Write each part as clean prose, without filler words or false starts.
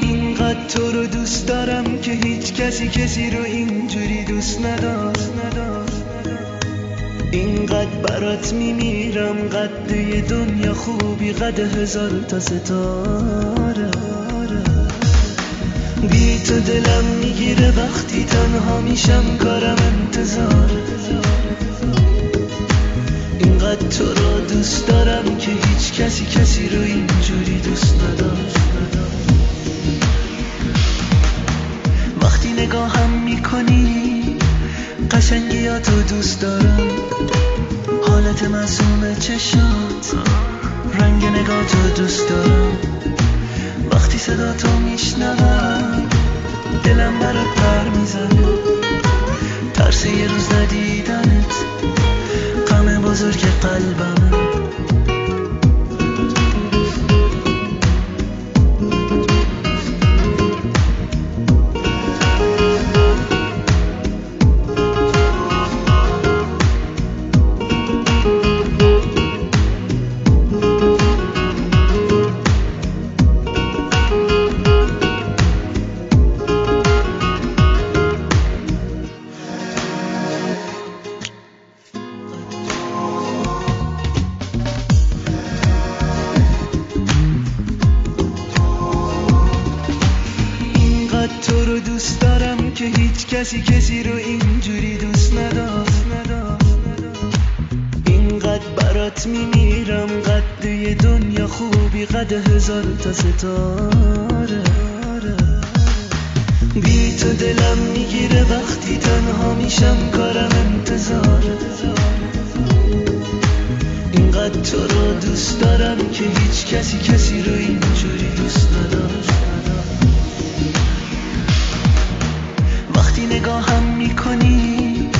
اینقدر تو رو دوست دارم که هیچ کسی رو اینجوری دوست نداشت. اینقدر برات میمیرم، قد یه دنیا خوبی، قد 1000 تا ستاره. بی تو دلم میگیره وقتی تنها میشم، کارم انتظار. اینقدر تو رو دوست دارم که هیچ کسی رو اینجوری دوست نداشت. وقتی نگاهم میکنی قشنگی ها تو دوست دارم، حالت معصوم چشات، رنگ نگاه تو دوست دارم. وقتی صدا تو میشنوم دلم برات پر میزنه، ترس یه روز ندیدنت غم بزرگ قلبمه. تو رو دوست دارم که هیچ کسی رو اینجوری دوست نداشت. اینقدر برات میمیرم، قد یه دنیا خوبی، قد 1000 تا ستاره. بی تو دلم میگیره وقتی تنها میشم، کارم انتظاره. اینقدر تو رو دوست دارم که هیچ کسی رو اینجوری دوست نداشت. وقتی نگاهم میکنی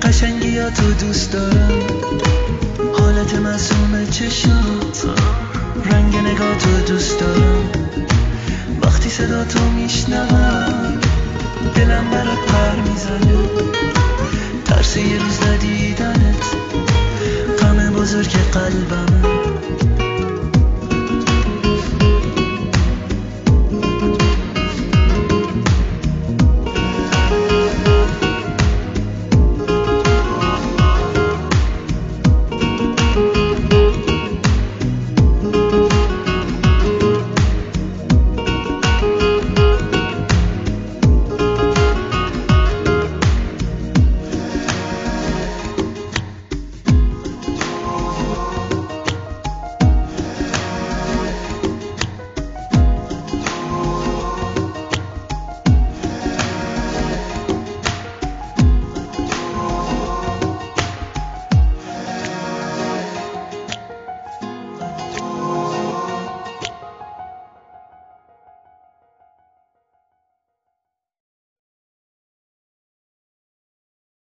قشنگی ها تو دوست دارم، حالت معصوم چشات، رنگ نگاه تو دوست دارم. وقتی صدا تو میشنوم دلم برات پر میزنه، ترس یه روز ندیدنت غم بزرگ قلبمه.